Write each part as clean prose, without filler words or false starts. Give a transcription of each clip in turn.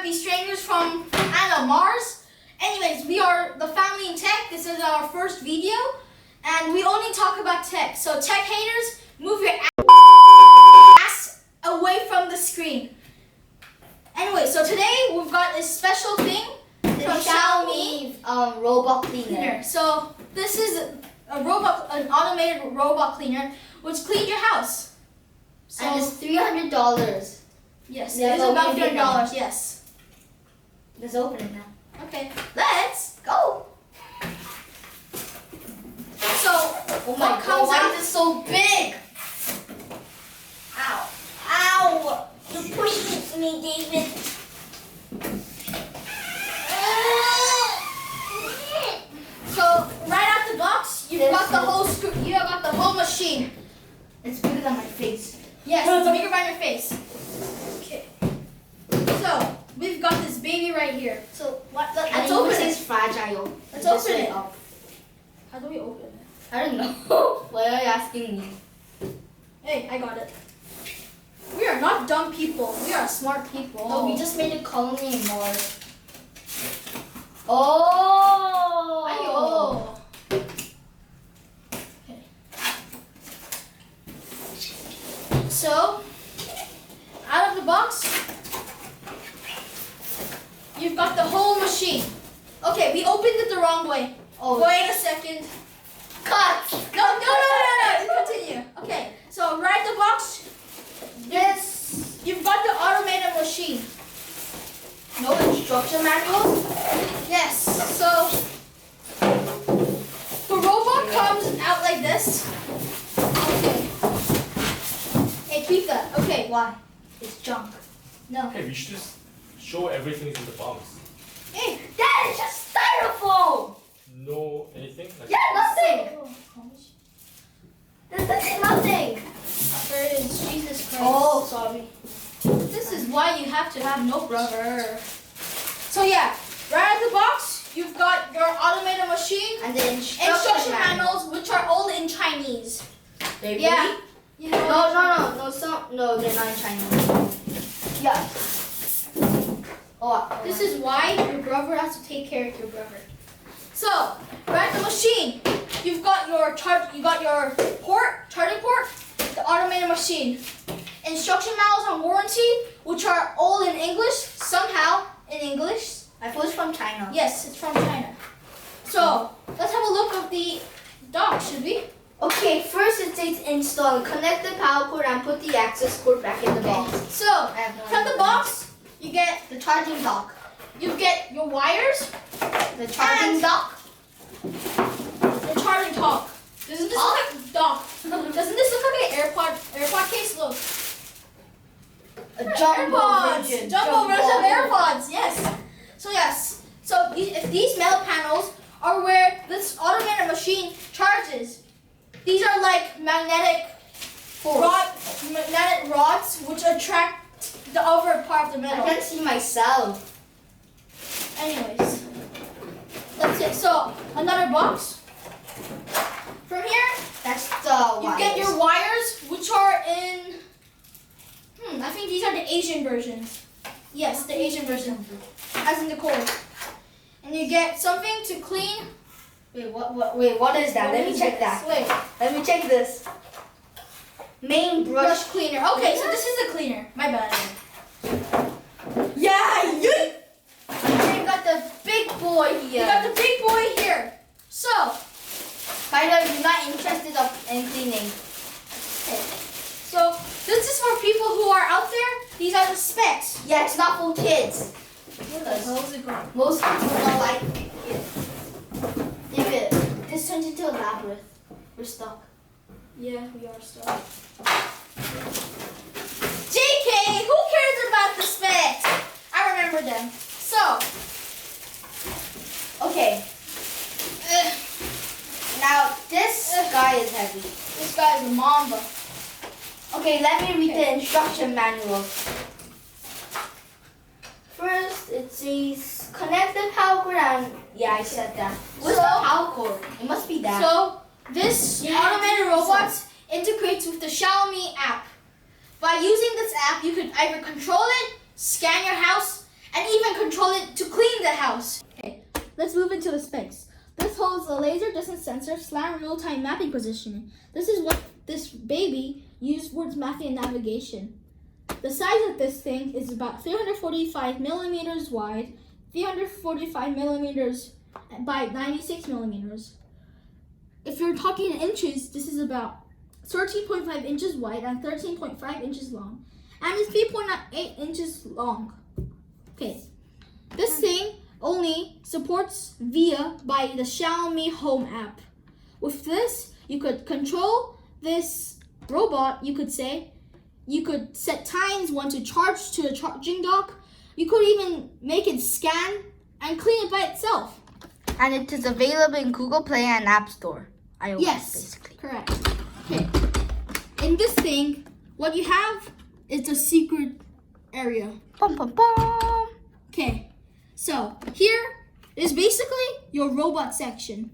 be strangers from, I don't know, Mars. Anyways, we are the family in tech. This is our first video, and we only talk about tech. So tech haters, move your ass away from the screen. Anyway, so today we've got a special thing from Xiaomi robot cleaner. So this is an automated robot cleaner which cleans your house. So and it's $300. Yes, Let's it's about open it $300. now. Yes. Let's open it now. Okay, let's go. So, Oh my god, why is it so big? Ow. Ow! You're pushing me, David. So right out the box, you've got the whole screw. You have got the whole machine. It's bigger than my face. Yes, it's bigger than your face. Okay. So we've got this baby right here. So let's open it. It's fragile. Let's open it. How do we open it? I don't know. Why are you asking me? Hey, I got it. We are not dumb people. We are smart people. No, we just made a colony in Mars. Oh! Ayo. Okay. So, out of the box, you've got the whole machine. Okay, we opened it the wrong way. Oh. Wait a second. Cut! No. Continue. Okay, so right at the box, you've got the automated machine. No instruction manuals? Yes, so the robot comes out like this. Okay. Hey, keep that. Okay, why? It's junk. No. Hey, we should just show everything in the box. Hey, That is just styrofoam! No anything? Like Yeah, nothing! There's nothing! there it is. Jesus Christ. Oh, sorry. This is why you have to have no brother. So yeah, right out of the box, you've got your automated machine And the instruction manuals, which are all in Chinese. They Yeah. really? You know, No, they're not in Chinese. Yeah. Oh, this is why your brother has to take care of your brother. So, right at the machine, you've got your charging port, the automated machine. Instruction manuals on warranty, which are all in English, somehow in English. I thought it's from China. Yes, it's from China. So, let's have a look at the dock, should we? Okay, first it says install. Connect the power cord and put the access cord back in the box. So, have no from idea. the box, you get The charging dock. your wires, The charging And- dock. the charging dock. Doesn't this look like dock? Doesn't this look like an AirPod case? Look. A jumbo AirPods! version. Jumbo version of AirPods, yes. So yes, so if these metal panels are where this automated machine charges, these are like magnetic rods which attract the other part of the I metal. can see myself. Anyways, that's it. So another box. From here, That's the you get your wires, which are in. I think these are the Asian versions. Yes, the Asian version, as in the cord. And you get something to clean. Wait, what is that? Let me check that. Wait, Let me check this. Main brush brush. cleaner. Okay, so this is a cleaner. My bad. Yeah, you got the big boy You here. got the big boy here. So, Kind of, you're not interested in cleaning. so this is for people who are out there. These are the specs. Yeah, it's not for kids. Where the hell is it going? Most people don't like it. David, this turns into a labyrinth. We're stuck. Yeah, we are stuck. JK, who cares about the specs? I remember them. So, Okay. Now this guy is heavy. this guy is a Mamba. Okay, let me read the instruction manual. First, it says connect the power cord and yeah, I said that. What's So- the power cord? It must be that. So, this Yeah. automated robot integrates with the Xiaomi app. By using this app, you could either control it, scan your house, and even control it to clean the house. Okay, let's move into the specs. This holds a laser distance sensor, SLAM real-time mapping positioning. This is what this baby used for its mapping and navigation. The size of this thing is about 345 millimeters wide, 345 millimeters by 96 millimeters. If you're talking in inches, this is about 13.5 inches wide and 13.5 inches long, and it's 3.8 inches long. Okay, this thing only supports VIA by the Xiaomi Home app. With this, you could control this robot, you could say. You could set times when to charge to the charging dock. You could even make it scan and clean it by itself. And it is available in Google Play and App Store. iOS, Yes, basically. correct. Okay, in this thing, what you have is a secret area. Bum, bum, bum. Okay, so here is basically your robot section.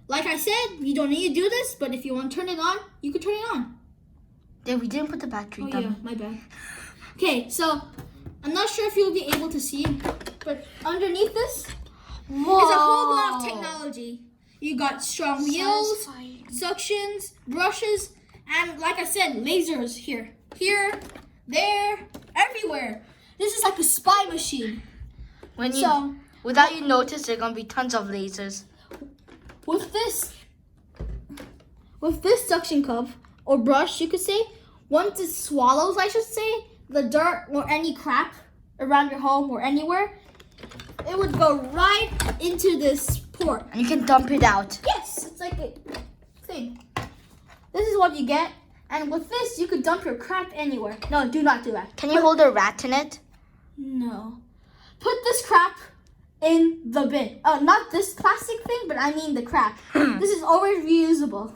Like I said, you don't need to do this, but if you want to turn it on, you can turn it on. Yeah, we didn't put the battery Oh down. yeah, my bad. Okay, so I'm not sure if you'll be able to see it, but underneath this Whoa. is a whole lot of technology. You got strong wheels, suctions, brushes, and like I said, lasers here, there, everywhere. This is like a spy machine. When you, So without you notice, there are gonna be tons of lasers. with this suction cup or brush, you could say, once it swallows, I should say, the dirt or any crap around your home or anywhere, it would go right into this port. And you can dump it out. Yes, it's like a thing. This is what you get. And with this, you could dump your crap anywhere. No, do not do that. Can you hold a rat in it? No. Put this crap in the bin. Oh, not this plastic thing, but I mean the crap. This is always reusable.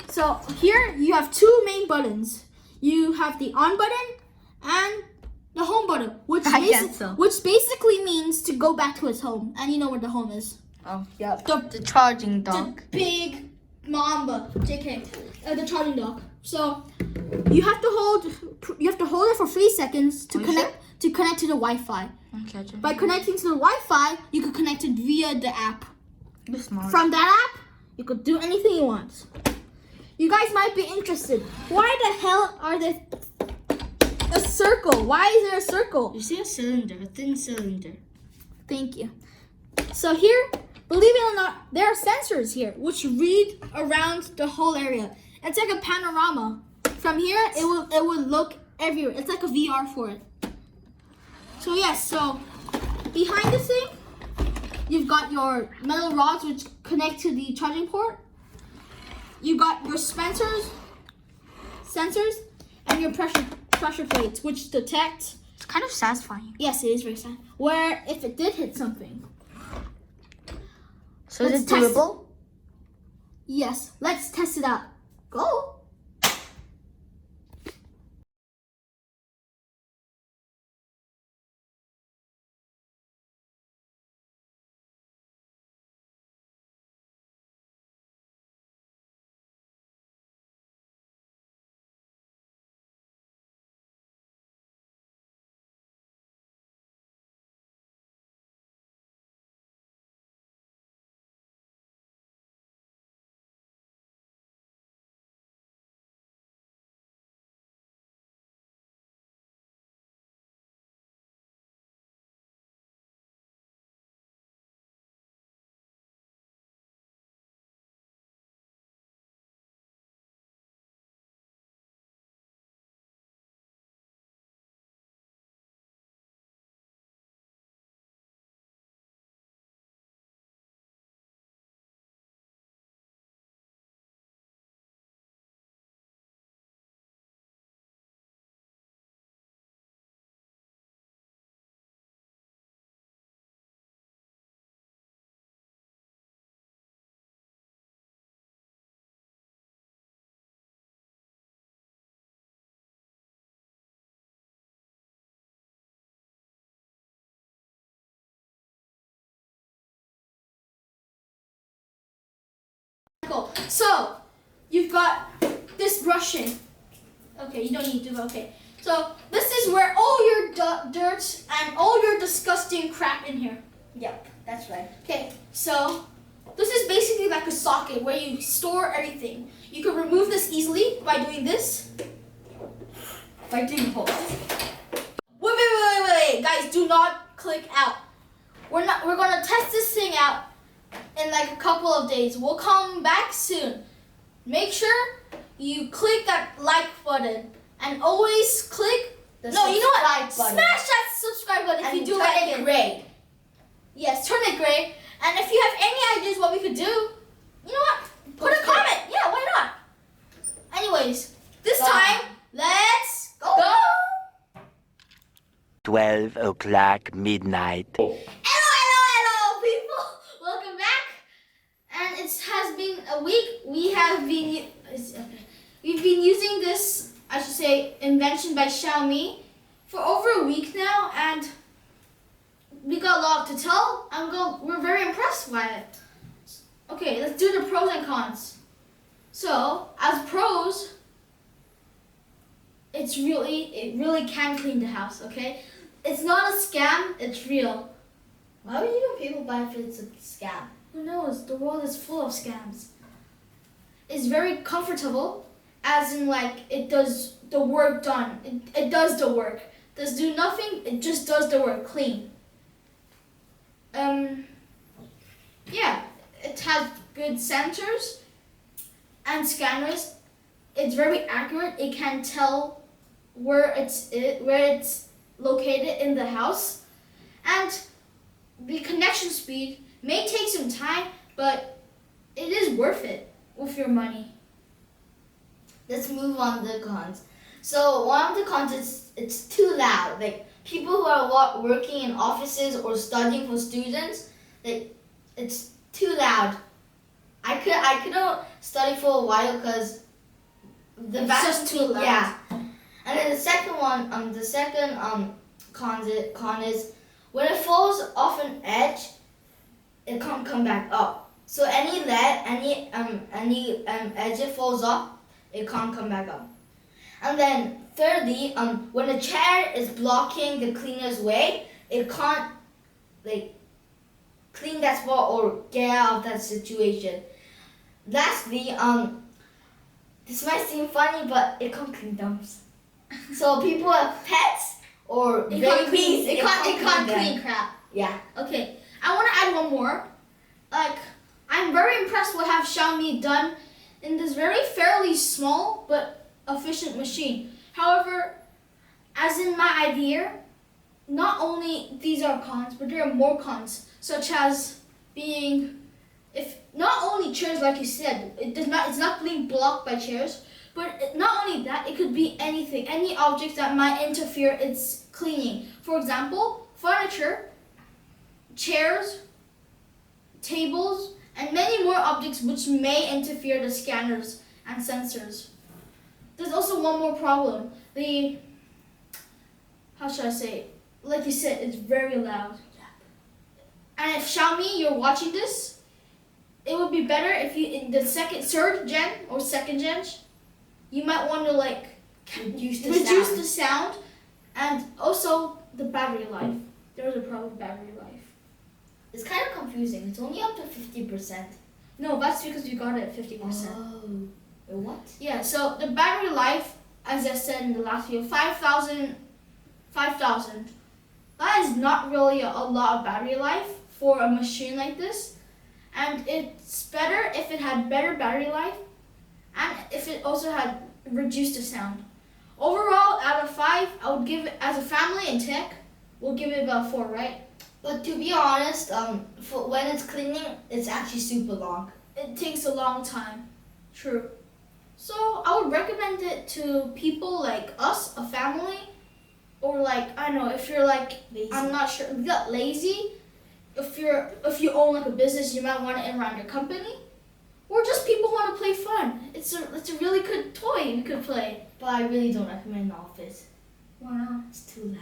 So here you have two main buttons. You have the on button and the home button, which, I guess so. which basically means to go back to his home. And you know where the home is. Oh, yeah. The The charging dock. The big mamba, JK, the charging dock. So you have to hold it for 3 seconds to Are you connect to the Wi-Fi. Okay, By connecting to the Wi-Fi, you can connect it via the app. you're smart. From that app, you could do anything you want. You guys might be interested. Why the hell are there a circle? Why is there a circle? You see a cylinder, a thin cylinder. Thank you. So here, believe it or not, there are sensors here which read around the whole area. It's like a panorama. From here, it will look everywhere. It's like a VR for it. So yes, so behind this thing, you've got your metal rods which connect to the charging port. You got your sensors, and your pressure plates which detect. It's kind of satisfying. Yes, it is very sad. Where if it did hit something. So Let's is it test durable? Yes, let's test it out. Go. So, you've got this brushing. Okay, you don't need to, okay. So this is where all your dirt and all your disgusting crap in here. Yep, that's right. Okay, so this is basically like a socket where you store everything. You can remove this easily by doing this. By doing both. Wait, guys, do not click out. We're gonna test this thing out in like a couple of days. We'll come back soon. Make sure you click that like button and always click The no, you know what? subscribe button. Smash that subscribe button if And you do turn like it it. gray. Yes, turn it gray. And if you have any ideas what we could do, you know what? Put a Post it. comment. Yeah, why not? Anyways, this Bye. time, let's go. 12 o'clock midnight. Hello, people. Welcome back. And it has been a week. We've been using this, I should say, invention by Xiaomi for over a week now, and we got a lot to tell. We're very impressed by it. Okay, let's do the pros and cons. So, as pros, it really can clean the house. Okay, it's not a scam. It's real. Why would even people buy if it's a scam? Who knows? The world is full of scams. It's very comfortable, as in like it does the work done. It does the work. Does do nothing. It just does the work clean. Yeah, it has good sensors and scanners. It's very accurate. It can tell where it's located in the house, and the connection speed may take some time, but it is worth it with your money. Let's move on to the cons. So one of the cons is it's too loud. Like people who are working in offices or studying for students, like it's too loud. I couldn't study for a while because the It's vacuum just too clean- loud. Yeah. And then the second con is when it falls off an edge, it can't come back up. So any edge it falls off, it can't come back up. And then thirdly, when a chair is blocking the cleaner's way, it can't like clean that spot or get out of that situation. Lastly, this might seem funny, but it can't clean dumps. So people have pets or It can't babies. clean. It can't them. clean crap. Yeah. Okay, I want to add one more. Like, I'm very impressed with how Xiaomi done in this very fairly small but efficient machine. However, as in my idea, not only these are cons, but there are more cons, such as being, if not only chairs like you said, it's not being blocked by chairs, but not only that, it could be anything, any objects that might interfere its cleaning. For example, furniture, chairs, tables, and many more objects which may interfere the scanners and sensors. There's also one more problem. How should I say? Like you said, it's very loud. And if Xiaomi, you're watching this, it would be better if you, in the third gen or second gen, you might want to like Reduce the sound, and also the battery life. There's a problem with battery life. It's kind of confusing. It's only up to 50%. No, that's because you got it at 50%. Oh. What? Yeah, so the battery life, as I said in the last video, 5,000. That is not really a lot of battery life for a machine like this. And it's better if it had better battery life and if it also had reduced the sound. Overall, out of 5, I would give it, as a family in tech, we'll give it about 4, right? But to be honest, for when it's cleaning, it's actually super long. It takes a long time. True. So I would recommend it to people like us, a family, or like, I don't know, if you're like, Lazy. I'm not sure, not lazy. If you own like a business, you might want it around your company, or just people who want to play fun. It's a really good toy you could play. But I really don't recommend the office. Why not? It's too loud.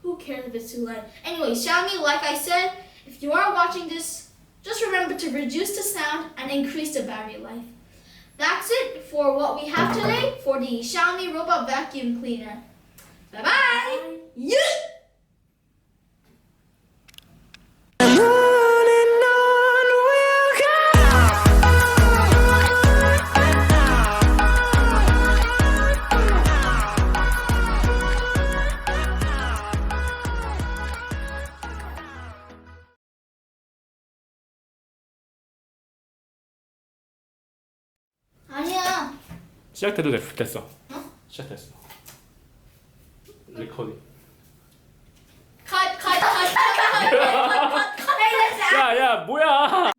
Who cares if it's too loud? Anyway, Xiaomi, like I said, if you are watching this, just remember to reduce the sound and increase the battery life. that's it for what we have today for the Xiaomi robot vacuum cleaner. Bye bye. Yeah. 아니야. 시작돼도 됐어. 시작됐어. 레코딩. 컷. Hey, let's 야, 뭐야?